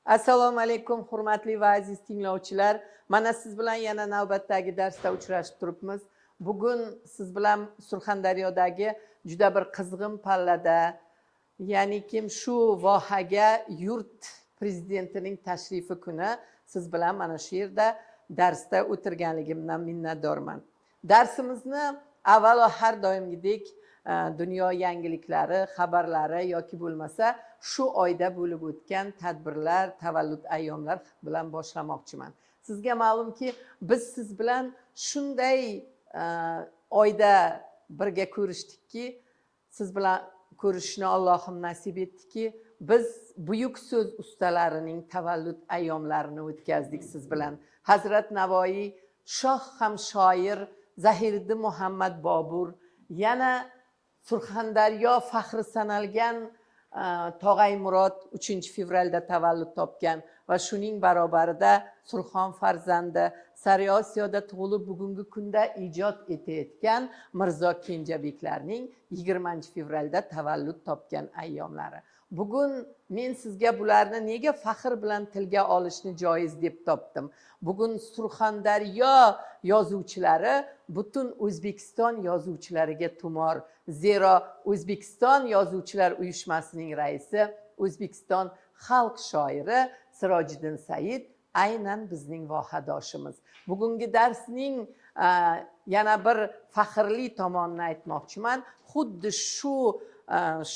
Assalomu alaykum hurmatli va aziz tinglovchilar. Mana siz bilan yana navbatdagi darsda uchrashib turibmiz. Bugun siz bilan Surxondaryodagi juda bir qizg'in pallada, ya'ni kim shu vohaga yurt prezidentining tashrifi kuni siz bilan mana shu yerda darsda o'tirganligimdan minnatdorman. Darsimizni avvalo har doimgidek dunyo yangiliklari, xabarlari yoki bo'lmasa shu oyda bo'lib o'tgan tadbirlar, tavallud ayyomlar bilan boshlamoqchiman. Sizga ma'lumki, biz siz bilan shunday oyda birga ko'rishdikki, siz bilan ko'rishni Allohim nasib etdiki, biz buyuk so'z ustalarining tavallud ayyomlarini o'tkazdik siz bilan. Hazrat Navoiy, shoh ham shoir Zahiriddin Muhammad Bobur, yana Surxondaryo faxri sanalgan Tog'ay Murod 3-fevralda tavallud topgan va shuning barobarida Surxon farzandi Sari Osiyoda tug'ilib bugungi kunda ijod etayotgan Mirzo Kenjabeklarning 20-fevralda tavallud topgan ayyomlari. Bugun men sizga bularni nega faxr bilan tilga olishni joiz deb topdim. Bugun Surxondaryo yozuvchilari butun O'zbekiston yozuvchilariga tumor. Zero O'zbekiston yozuvchilar uyushmasining raisi, O'zbekiston xalq shoiri Sirojiddin Said aynan bizning vohadoshimiz. Bugungi darsning yana bir faxrli tomonini aytmoqchiman. Xuddi shu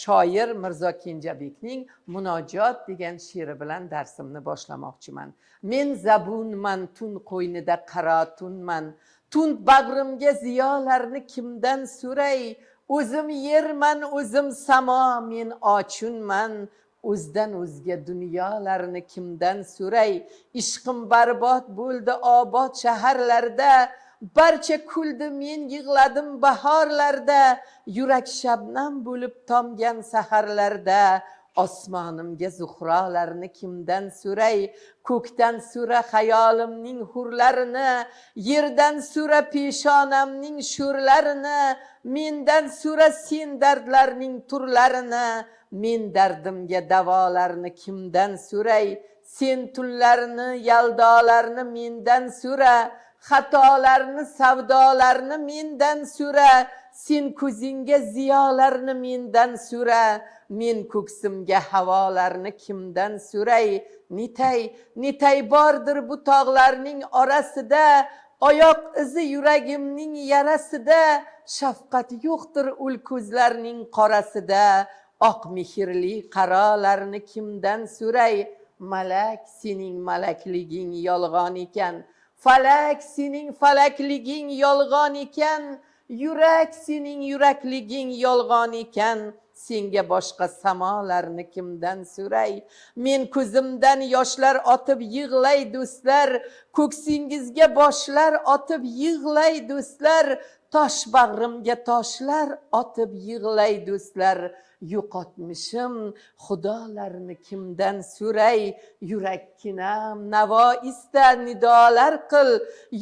shoir Mirzo Kenjabekning Munojot degan she'ri bilan darsimni boshlamoqchiman. Men zabunman, tun qo'ynida qaratunman. Tun bag'rimga ziyolarni kimdan so'ray? O'zim yerman, o'zim samo, men ochunman. O'zdan o'zga dunyolarni kimdan so'ray? Ishqim barbod bo'ldi obod shaharlarda. Barcha kuldi, men yig'ladim bahorlarda. Yurak shabnam bo'lib tomgan saharlarda. Osmonimga zuhrolarni kimdan so'ray? Ko'kdan so'ra xayolimning hurlarini, yerdan so'ra peshonamning sho'rlarini, mendan so'ra sen dardlarning turlarini, men dardimga davolarni kimdan so'ray? Sen tunlarni, yaldolarni mendan so'ra, xatolarni, savdolarni mendan so'ra, sen ko'zingga ziyolarni mendan so'ra, men ko'ksimga havolarni kimdan so'ray? Netay bordir bu tog'larning orasida, oyoq izi yuragimning yarasida, shafqat yo'qdir ul ko'zlarning qorasida, oq mehrli qarolarni kimdan so'ray? Malak, sening malakliging yolg'on ekan, falak, sening falakliging yolg'on ekan, yurak, sening yurakliging yolg'on ekan, senga boshqa samolarni kimdan so'ray? Men ko'zimdan yoshlar otib yig'lay do'stlar, ko'ksingizga boshlar otib yig'lay do'stlar, tosh bag'rimga toshlar otib yig'lay do'stlar. Yo'qotmishim xudolarni kimdan so'ray? Yurakkinam navo ista nidolar qil,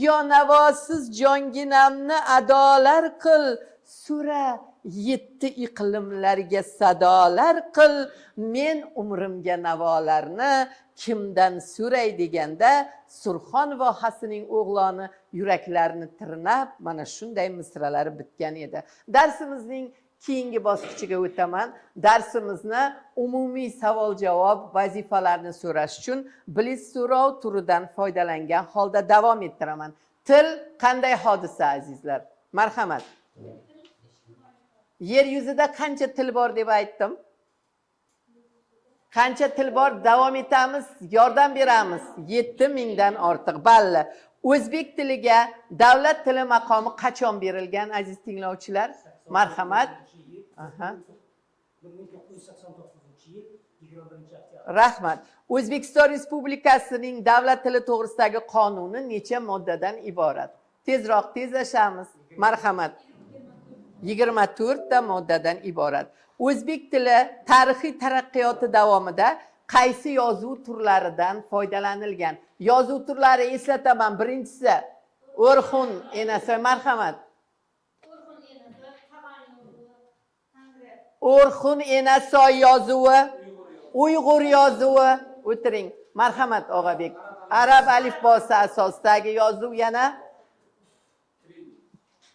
yo navosiz jonginamni adolar qil. So'ra, 7 iqlimlarga sadolar qil, men umrimga navolarni kimdan so'ray deganda Surxon vohasining o'g'loni yuraklarni tirnab mana shunday misralari bitgan edi. Darsimizning keyingi bosqichiga o'taman. Darsimizni umumiy savol-javob vazifalarni so'rash uchun Bliss so'rov turidan foydalangan holda davom ettiraman. Til qanday hodisa azizlar? Marhamat. Yer yuzida qancha til bor deb aytdim? Qancha til bor? Davom etamiz, yordam beramiz. 7000 dan ortiq. Balli. O'zbek tiliga davlat tili maqomi qachon berilgan aziz tinglovchilar? Marhamat. Aha. 1989-yil 21-oktyabr. Rahmat. O'zbekiston Respublikasining davlat tili to'g'risidagi qonuni necha moddadan iborat? Tezroq tezlashamiz. Marhamat. 24 ta moddadan iborat. O'zbek tili tarixiy taraqqiyoti davomida qaysi yozuv turlaridan foydalanilgan? Yozuv turlari eslataman. Birinchisi O'rxun enasi. Marhamat. O'rxun enasoy yozuvi, Uyg'ur yozuvi. O'tiring. Marhamat Og'abek. Arab alifbosi asosidagi yozuv yana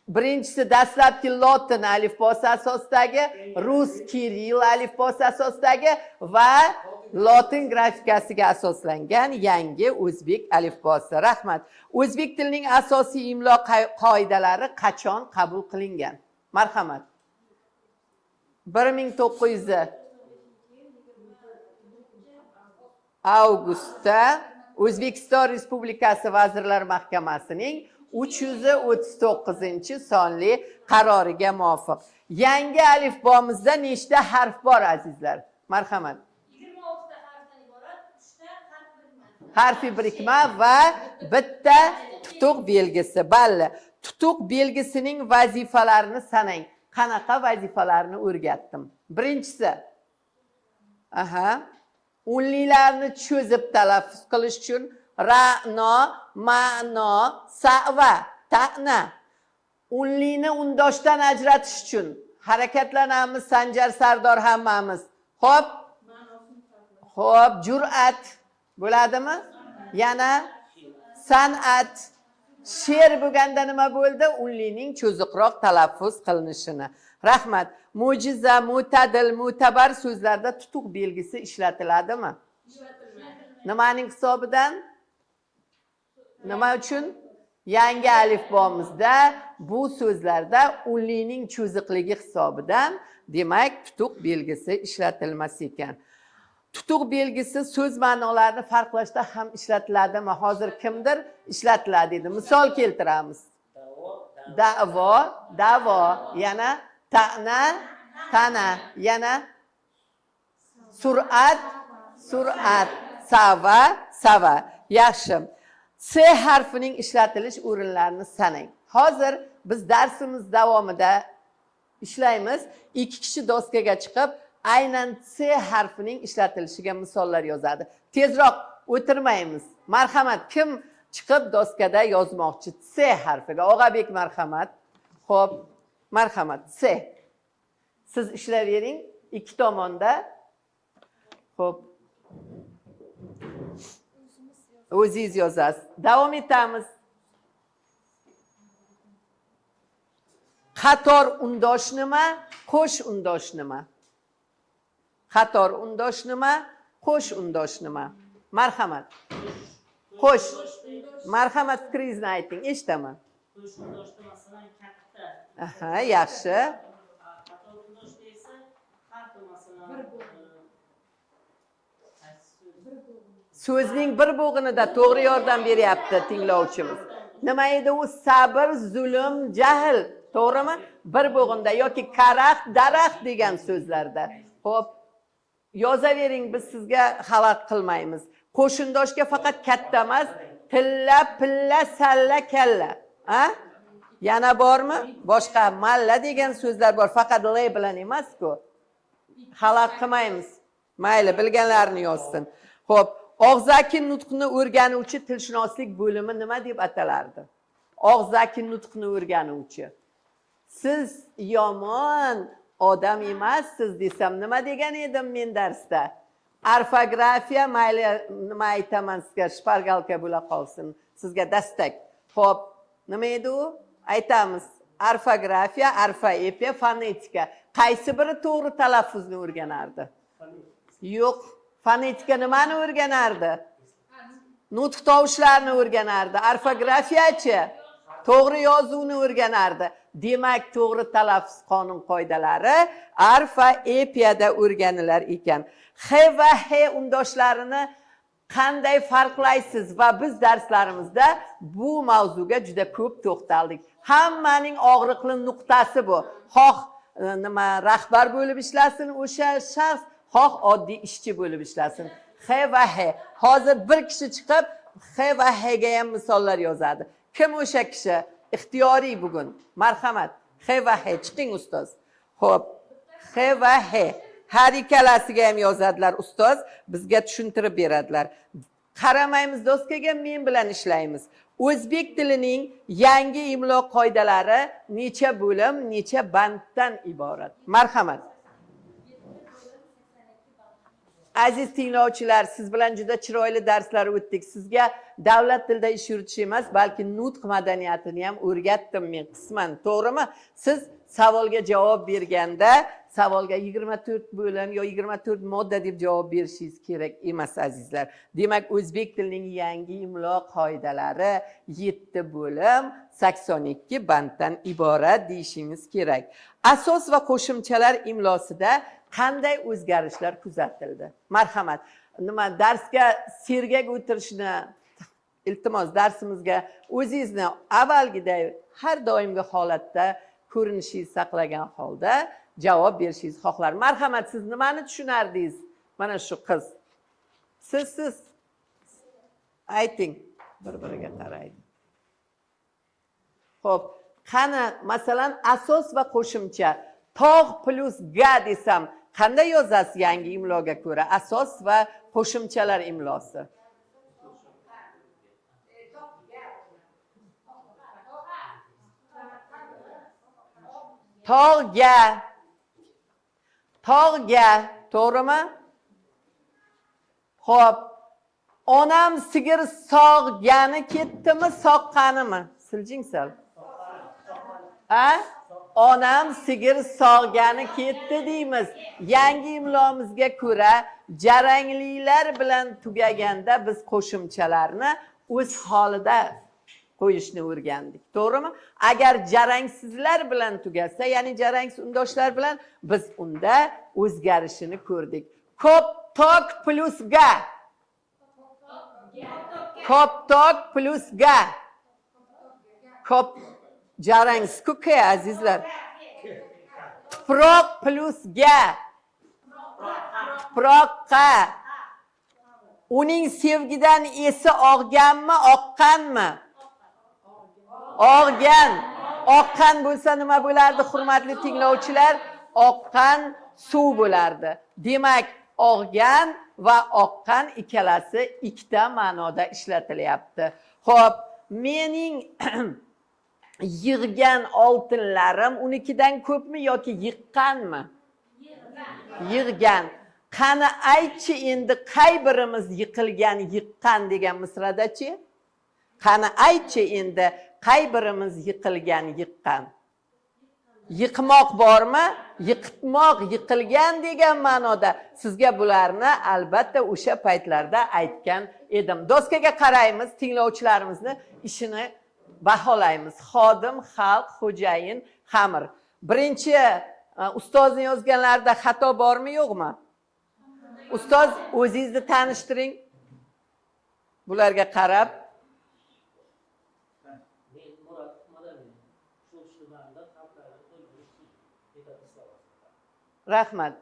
birinchisi dastlabki lotin alifbosi asosidagi, rus kiril alifbosi asosidagi va lotin grafikasiga asoslangan yangi o'zbek alifbosi. Rahmat. O'zbek tilining asosiy imlo qoidalari qachon qabul qilingan? Marhamat. 1900 avgustda O'zbekiston Respublikasi Vazirlar Mahkamasining 339-sonli qaroriga muvofiq. Yangi alifbomizda nechta harf bor azizlar? Marhamat. 26 ta harfdan iborat, 3 ta harfiy birikma va bitta tutuq belgisi. Balli. Tutuq belgisining vazifalarini sanang. Qanaqa vazifalarni o'rgatdim? Birinchisi. Unlilarni cho'zib talaffuz qilish uchun ra'no, ma'no, sa'va, ta'na. Unlini undoshdan ajratish uchun harakatlanamiz, Sanjar Sardor hammamiz. Xo'p, jur'at bo'ladimi? Yana san'at. She'r bo'lganda nima bo'ldi? Unlining cho'ziqroq talaffuz qilinishini. Rahmat. Mo'jiza, mo'tadil, mo'tabar so'zlarda tutuq belgisi ishlatiladimi? Nimaning hisobidan? Nima uchun? Yangi alifbomizda bu so'zlarda unlining cho'ziqligi hisobidan, demak, tutuq belgisi ishlatilmas ekan. Tutuq belgisi so'z ma'nolarini farqlashda ham ishlatiladimi? Hozir kimdir ishlatiladi dedi. Misol keltiramiz. Da'vo, da'vo, yana ta'na, ta'na, yana sur'at, sur'at, sava, sava. Yaxshi. S harfining ishlatilish o'rinlarini sanang. Hozir biz darsimiz davomida ishlaymiz. 2 kishi doskaga chiqib, aynan S harfining ishlatilishiga misollar yozadi. Tezroq o'tirmaymiz. Marhamat, kim chiqib doskada yozmoqchi S harfiga? Og'abek marhamat. Xo'p, marhamat. S. Siz ishlayvering ikki tomonda. Xo'p. O'zingiz yozasiz. Davom etamiz. Qator undosh nima? Qo'sh undosh nima? Qator undosh nima? Qo'sh undosh nima? Marhamat. Qo'sh. Marhamat, fikringizni ayting, eshitaman. Qo'sh undoshda masalan katta. Aha, yaxshi. Qator undoshda esa har xil masalan So'zning bir bo'g'inida to'g'ri yordam beryapti tinglovchimiz. Nima edi u? Sabr, zulm, jahl. To'g'rimi? Bir bo'g'inda yoki karaxt, daraxt degan so'zlarda. Xo'p, yozavering, biz sizga xalaqit qilmaymiz. Qo'shindoshga faqat katta emas, tilla, pilla, salla, kalla. Ha? Yana bormi? Boshqa malla degan so'zlar bor, faqat l bilan emas-ku. Xalaqit qilmaymiz. Mayli, bilganlarni yozsin. Xo'p, og'zaki nutqni o'rganuvchi tilshunoslik bo'limi nima deb atalardi? Og'zaki nutqni o'rganuvchi. Siz yomon odam emassiz desam nima degan edim men darsda? Orfografiya, mayli nima aytaman sizga, shpargalka bo'la qolsin, sizga dastak. Xo'p, nima edi u? Aytamiz. Orfografiya, orfoepiya, fonetika. Qaysi biri to'g'ri talaffuzni o'rganardi? Yo'q. Fonetika nimani o'rganardi? Nutq tovushlarini o'rganardi. Orfografiyachi to'g'ri yozuvni o'rganardi. Demak, to'g'ri talaffuz qonun qoidalari orfoepiyada o'rganilar ekan. H va H undoshlarini qanday farqlaysiz? Va biz darslarimizda bu mavzuga juda ko'p to'xtaldik. Hammaning og'riqli nuqtasi bu. Xoh nima rahbar bo'lib ishlasin o'sha shaxs, xoh oddiy ishchi bo'lib ishlasin. H va H. Hozir bir kishi chiqib H va H ga ham misollar yozadi. Kim o'sha kishi? Ixtiyoriy bugun. Marhamat. H va H chiqing ustoz. Xo'p. H va H. Har ikkalasiga ham yozadilar ustoz, bizga tushuntirib beradilar. Qaramaymiz doskaga, men bilan ishlaymiz. O'zbek tilining yangi imlo qoidalari necha bo'lim, necha banddan iborat? Marhamat. aziz tinglovchilar, siz bilan juda chiroyli darslar o'tdik. Sizga davlat tilida ish yuritish emas, balki nutq madaniyatini ham o'rgatdim men qisman, to'g'rimi? Siz savolga javob berganda, savolga 24 bo'lim yo 24 modda deb javob berishingiz kerak emas, azizlar. Demak, o'zbek tilining yangi imlo qoidalari 7 bo'lim 82 banddan iborat deyishingiz kerak. Asos va qo'shimchalar imlosida qanday o'zgarishlar kuzatildi? Marhamat. Nima darsga sergak o'tirishni iltimos, darsimizga o'zingizni avvalgiday har doimgi holatda ko'rinishingizni saqlagan holda javob berishingizni xohlar. Marhamat, siz nimani tushunardingiz? Mana shu qiz. Siz ayting, bir-biriga qaraydi. Xo'p, qani masalan asos va qo'shimcha tog' plus ga desam qanday yozasiz yangi imloga ko'ra? Asos va qo'shimchalar imlosi. Tog'ga, to'g'rimi? Xo'p, onam sigir sog'gani ketdimi, soqqanimi? Siljing sal. Ha? Onam sigir sog'gani ketdi deymiz. Yangi imlomizga ko'ra jaranglilar bilan tugaganda biz qo'shimchalarni o'z holida qo'yishni o'rgandik. To'g'rimi? Agar jarangsizlar bilan tugasa, ya'ni jarangsiz undoshlar bilan biz unda o'zgarishini ko'rdik. Ko'p tok plus ga. Ko'p tok plus ga. Ko'p jarangsiz kuka azizlar. Tuproq plus ga. Tuproqqa. Uning sevgidan esi og'ganmi, oqqanmi? Oqqan. Oqqan bo'lsa nima bo'lardi, hurmatli tinglovchilar? Oqqan suv bo'lardi. Demak, oqqan va oqqan ikkalasi ikkita ma'noda ishlatilyapti. Xo'p, mening yig'gan oltinlarim unikidan ko'pmi yoki yiqqanmi? Yig'gan. Qani aytchi endi qay birimiz yiqilgan, yiqqan degan misradachi? Qani aytchi endi qay birimiz yiqilgan, yiqqan? Yiqmoq bormi? Yiqitmoq, yiqilgan degan ma'noda. Sizga bularni albatta o'sha paytlarda aytgan edim. Doskaga qaraymiz, tinglovchilarimizni ishini baholaymiz. Xodim, xalq, xo'jayin, xamir. Birinchi ustozni yozganlarida xato bormi, yo'qmi? Ustoz, o'zingizni tanishtiring. Bularga qarab. Rahmat.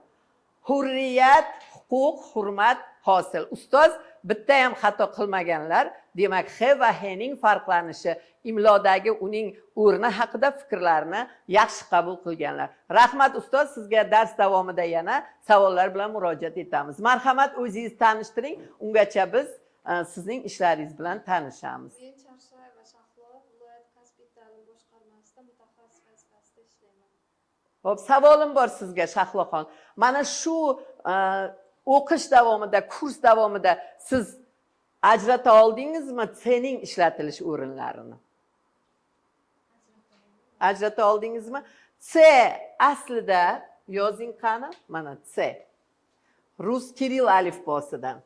Hurriyat, huquq, hurmat, hosil. Ustoz bitta ham xato qilmaganlar. Demak, h va h ning farqlanishi, imlodagi uning o'rni haqida fikrlarni yaxshi qabul qilganlar. Rahmat ustoz, sizga dars davomida yana savollar bilan murojaat etamiz. Marhamat, o'zingizni tanishtiring. Ungacha biz sizning ishlaringiz bilan tanishamiz. Men Charshay va Shahlo viloyat kasbiy ta'lim boshqarmasida mutaxassis vazifasida ishlayman. Xo'p, savolim bor sizga, Shahloxon. Mana shu o'qish davomida, kurs davomida siz ajrata oldingizmi C ning ishlatilish o'rinlarini? Ajrata oldingizmi? C aslida yozing qani? Mana C. Rus kiril alifbosidan.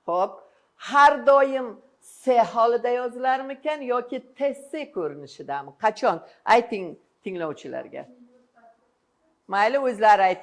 Xo'p, har doim C holida yozilarmikan yoki TC ko'rinishidami? Qachon? Ayting tinglovchilarga. Mayli, o'zlari ayting.